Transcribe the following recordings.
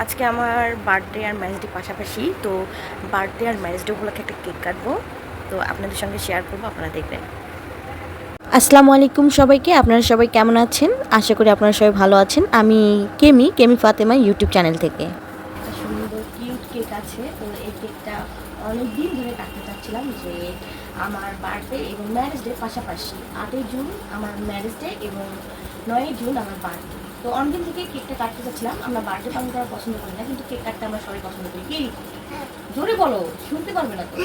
আজকে আমার বার্থডে আর marriage day পাশাপাশি, তো বার্থডে আর ম্যারেজ ডে উপলক্ষে একটা কেক কাটবো, তো আপনাদের সঙ্গে শেয়ার করবো, আপনারা দেখবেন। আসসালামু আলাইকুম সবাইকে, আপনারা সবাই কেমন আছেন? আশা করি আপনারা সবাই ভালো আছেন। আমি কেমি ফাতেমা ইউটিউব চ্যানেল থেকে। একটা সুন্দর কিউট কেক আছে, তো এই কেকটা অনেক দিন ধরে কাটতে চাচ্ছিলাম, যে আমার বার্থডে এবং ম্যারেজ ডে পাশাপাশি 8ই জুন আমার ম্যারেজ ডে এবং 9ই জুন আমার বার্থডে। তো অনেকদিন থেকে কেকটা কাটতে চাচ্ছিলাম। আমরা বার্থডে পালন করা পছন্দ করি না, কিন্তু কেক কাটতে আমরা সবাই পছন্দ করি। কি জোরে বলো, শুনতে পারবে না তো।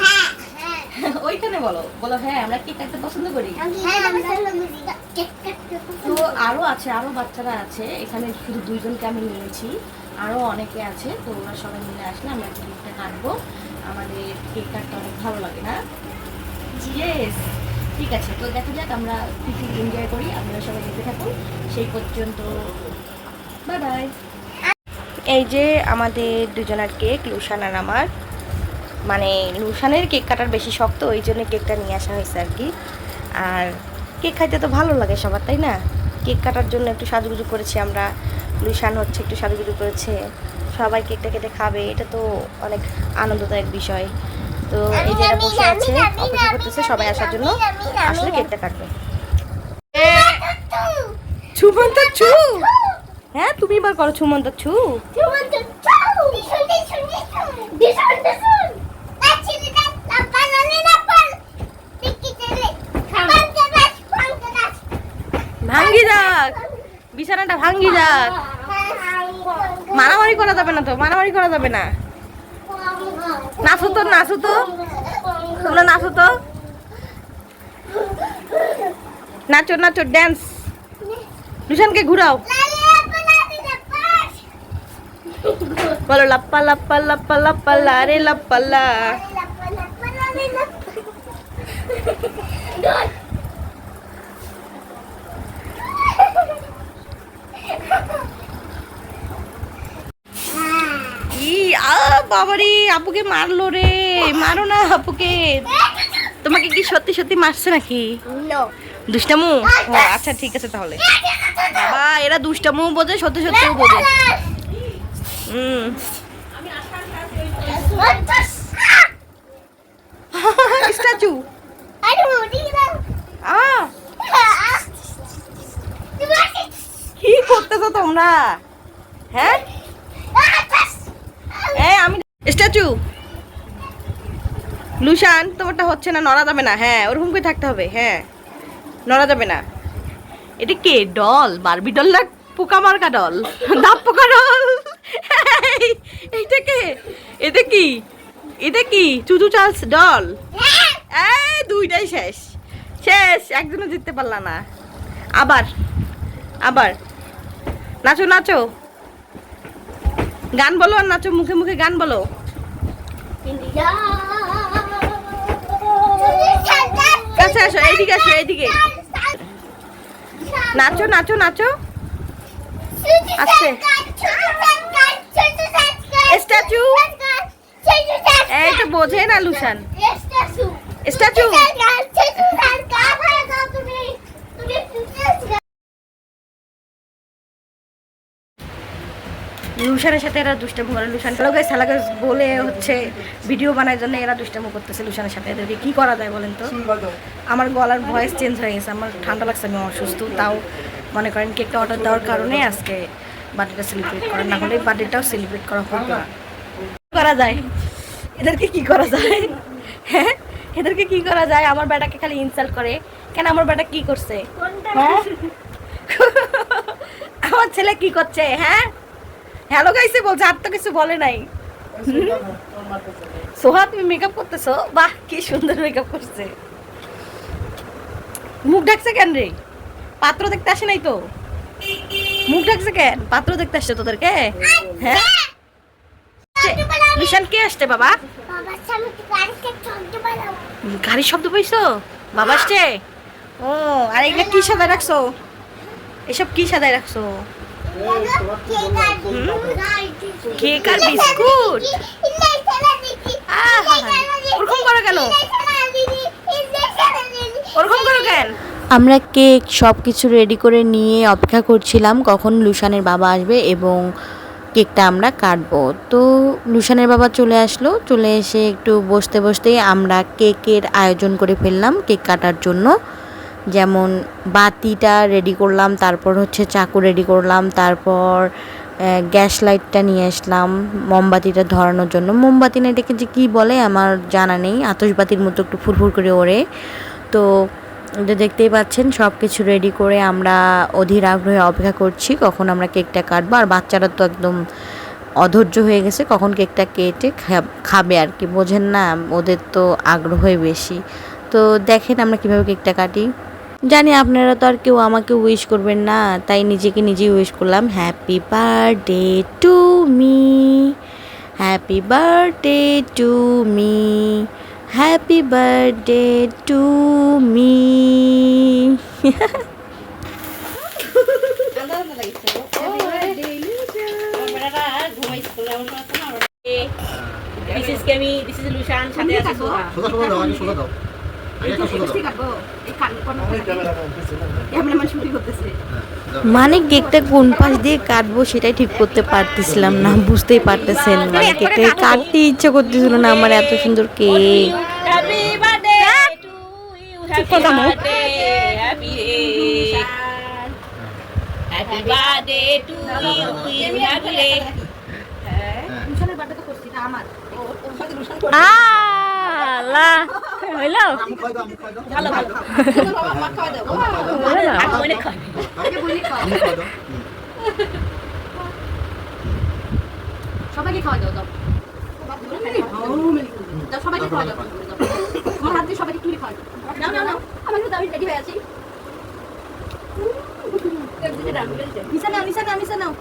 ওইখানে বলো বলো হ্যাঁ, আমরা কেক কাটতে পছন্দ করি। তো আরো আছে, আরো বাচ্চারা আছে এখানে, শুধু 2জনকে আমি নিয়েছি, আরো অনেকে আছে। তো ওরা সবাই মিলে আসলে আমরা কেকটা কাটবো। আমাদের কেক কাটতে অনেক ভালো লাগে না? ইয়েস, ঠিক আছে। তো দেখা যাক আমরা কি এনজয় করি, আপনারা সবাই দেখতে থাকুন সেই পর্যন্ত। Bye bye. এই যে আমাদের দুজনের কেক, লুসান আর আমার। মানে লুসানের কেক কাটার বেশি শক্ত, ওই জন্য কেকটা নিয়ে আসা হয়েছে আর কি। আর কেক খাইতে তো ভালো লাগে সবার, তাই না? কেক কাটার জন্য একটু সাজুগুজু করেছি আমরা, লুসান হচ্ছে একটু সাজুগুজু করেছে, সবাই কেকটা কেটে খাবে, এটা তো অনেক আনন্দদায়ক বিষয়। তো এই যে এরা বসে আছে, অপেক্ষা করতেছে সবাই আসার জন্য, আসলে কেকটা কাটবে। ছুমন্ত ছু, হ্যাঁ তুমি এবার করো ছুমন্ত ছু। ভাঙ্গি যাক, বিছানাটা ভাঙ্গি যাক। মারামারি করা যাবে না তো, মারামারি করা যাবে না। নাচো তো, নাচো তো, তোমরা নাচো তো, নাচো নাচো, ড্যান্স। লুসানকে ঘুরাও, বলো লাপ্পা লাপ্পা লাপ্পা লাপ্পা লা রে লাপ্পা লা। বাবারে, আপুকে মারলো রে, মারো না আপুকে। তোমাকে কি সত্যি সত্যি মারছে নাকি? দুষ্টামু? আচ্ছা ঠিক আছে তাহলে। বাবা, এরা দুষ্টামু বোঝে, সত্যি সত্যিও বোঝে। স্ট্যাচু। কি করতেছো তোমরা? হ্যাঁ, আমি স্ট্যাচু। লুসান, তোমারটা হচ্ছে না, নড়া যাবে না। হ্যাঁ, ওরকম করে থাকতে হবে। হ্যাঁ, নড়া যাবে না। এটা কে ডল? বারবি ডল না পোকা মার্কা ডল? দাপ পোকা ডল। এইটা কে? এটা কি? এটা কি চুচু চার্লস ডল? এই দুইটাই শেষ, শেষ, একজনও জিততে পারলা না। আবার আবার নাচো নাচো, গান বলো আর নাচো, মুখে মুখে গান বলো। কাছে আসো, এইদিকে আসো, এইদিকে নাচো নাচো নাচো। আস্তে। স্ট্যাচু, এই তো বোঝে না লুসান। স্ট্যাচু। লুসানের সাথে এরা দুষ্টামু করে। লুসান সালাগাস বলে হচ্ছে ভিডিও বানার জন্য এরা দুষ্টামু করতেছে লুসানের সাথে। এদেরকে কি করা যায় বলেন তো? আমার গলার ভয়েস চেঞ্জ হয়ে গেছে, আমার ঠান্ডা লাগছে, আমি অসুস্থ। তাও মনে করেন কেকটা অর্ডার দেওয়ার কারণে আজকে বার্থডেটা সেলিব্রেট করা, না হলে বার্থডেটাও সেলিব্রেট করা হবে না। করা যায় এদেরকে, কি করা যায়? হ্যাঁ, এদেরকে কি করা যায়? আমার বেটাকে খালি ইনসাল্ট করে কেন? আমার বেটা কি করছে? হ্যাঁ, আমার ছেলে কি করছে? হ্যাঁ, হ্যালো গাইছে বলছে, আর তো কিছু বলে নাই। সোহা, তুমি মেকআপ করতেছো? বাহ, কি সুন্দর মেকআপ করছে। মুখ ঢাকছে কেন রে? পাত্র দেখতে আসে নাই তো? মুখ ঢাকছে কেন? পাত্র দেখতে আসছে তোদেরকে? হ্যাঁ, লুসান কে আসছে? বাবা, গাড়ির শব্দ পাইছো? বাবা আসছে। ও, আর এগুলা কি সাদায় রাখছো? এসব কি সাদায় রাখছো? কেক আর বিস্কুট। ওরকম করো কেন? ওরকম করো কেন? আমরা কেক সব কিছু রেডি করে নিয়ে অপেক্ষা করছিলাম কখন লুসানের বাবা আসবে এবং কেকটা আমরা কাটবো। তো লুসানের বাবা চলে আসলো, চলে এসে একটু বসতে বসতেই আমরা কেকের আয়োজন করে ফেললাম কেক কাটার জন্য। যেমন বাতিটা রেডি করলাম, তারপর হচ্ছে চাকু রেডি করলাম, তারপর গ্যাস লাইটটা নিয়ে আসলাম মোমবাতিটা ধরানোর জন্য। মোমবাতি না এটাকে যে কী বলে আমার জানা নেই, আতশবাতির মতো একটু ফুরফুর করে ওড়ে। তো এটা দেখতেই পাচ্ছেন সব কিছু রেডি করে আমরা অধীর আগ্রহে অপেক্ষা করছি কখন আমরা কেকটা কাটবো। আর বাচ্চারা তো একদম অধৈর্য হয়ে গেছে কখন কেকটা কেটে খাবে আর কি, বোঝেন না, ওদের তো আগ্রহই বেশি। তো দেখেন আমরা কিভাবে কেকটা কাটি। জানি আপনারা তো আর কেউ আমাকে উইশ করবেন না, তাই নিজেকে নিজেই উইশ করলাম, happy birthday to me, happy birthday to me, happy birthday to me. This is Kemi, this is Lushan, সাথে আছে সোহা। সোজা দাও, আগে সোজা দাও। মানে কেকটা কোন পাশ দিয়ে কাটবো সেটাই ঠিক করতে পারতেছিলাম না, বুঝতেই পারতেছেন, মানে কেকটা কাটতে ইচ্ছা করতেছিল না আমার, এত সুন্দর cake. Happy birthday to you, happy birthday, happy birthday to you, happy লুশানের বার্থডে তো করছি না আমার। আল্লাহ হইলো ভালো ভালো সবাইকে খাওয়া দাও, দাও সবাইকে খাওয়া দাও, আমার হাত দিয়ে সবাইকে একটু খাওয়া দাও, নাও নাও, আমার কিন্তু আমি রেডি হয়ে আছি। নিশা নাও, নিশা নাও, নিশা নাও,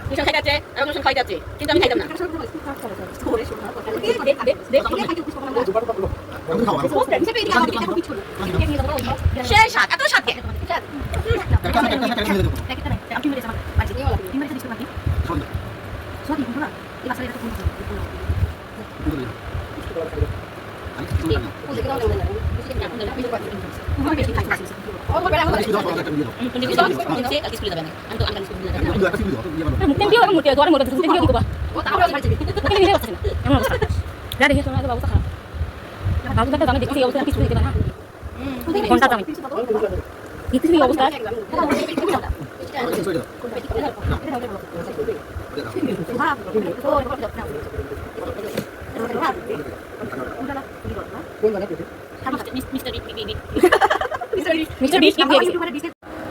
নিশা খাই যাচ্ছে, আমি খাই যাচ্ছে, কিন্তু আমি খাইতাম না। সেই সাত এত সাত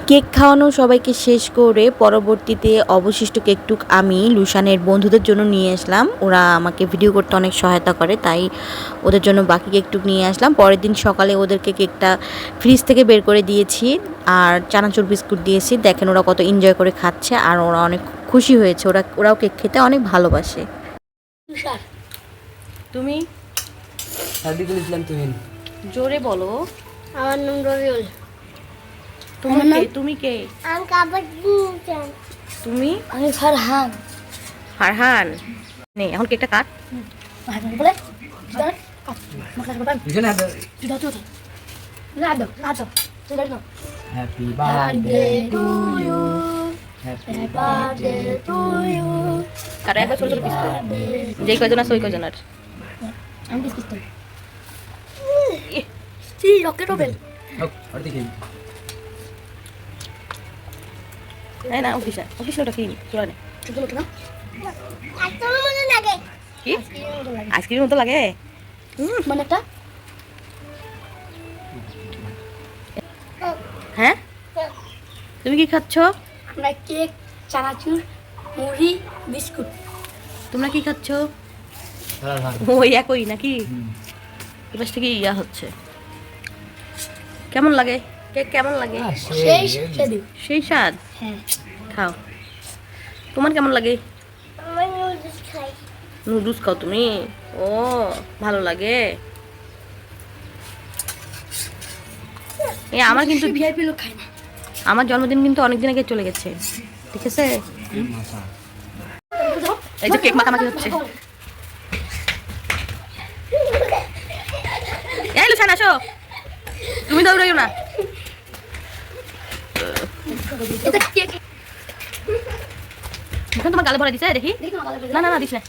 কেক খাওয়ানো সবাইকে শেষ করে পরবর্তীতে অবশিষ্ট কেকটুক আমি লুসানের বন্ধুদের জন্য নিয়ে আসলাম। ওরা আমাকে ভিডিও করতে অনেক সহায়তা করে, তাই ওদের জন্য বাকি কেকটুক নিয়ে আসলাম। পরের দিন সকালে ওদেরকে কেকটা ফ্রিজ থেকে বের করে দিয়েছি আর চানাচুর বিস্কুট দিয়েছি। দেখেন ওরা কত এনজয় করে খাচ্ছে আর ওরা অনেক খুশি হয়েছে, ওরাও কেক খেতে অনেক ভালোবাসে। তুমি জোরে বলো। আমার নাম রবিউল। তুমি কে? আমি কাবাড চান। তুমি? আমি ফারহান। ফারহান নে এখন কেকটা কাট। বলে দাও কাট মশলা বাবা পিছনে হাত দাও তো না দাও না দাও চলে দাও। Happy birthday to you, happy birthday to you. কাটা একবার ছোট ছোট পিস করে, যেই কয়জন আছে ওই কয়জন আর। আমি বিস্কুট তো সি রকেট ওভেন আর দেখি এই না অফিস ওটা কি চলে না এগুলো না এত মনে লাগে কি আইসক্রিম মতো লাগে মানে একটা হ্যাঁ। তুমি কি খাচ্ছ? আমরা কেক, চানাচুর, মুড়ি, বিস্কুট। তোমরা কি খাচ্ছ? ওই একই নাকি? এবার থেকে ইয়া হচ্ছে। কেমন লাগে কেক? কেমন লাগে? সেই সেদিন সেই স্বাদ। হ্যাঁ খাও। তোমার কেমন লাগে? আমি নুডলস খাই। নুডলস খাও তুমি? ও ভালো লাগে। আমার কিন্তু ভিআইপি লোক খায় না। আমার জন্মদিন কিন্তু অনেকদিন আগে চলে গেছে, ঠিক আছে? এই যে কেক মাখামাখি হচ্ছে। এই লুসান আসো, তুমি দৌড়াইও না। এটা কেক এখন তোমার গালে ভরা দিছে দেখি দেখি তোমার গালে না না না দিস না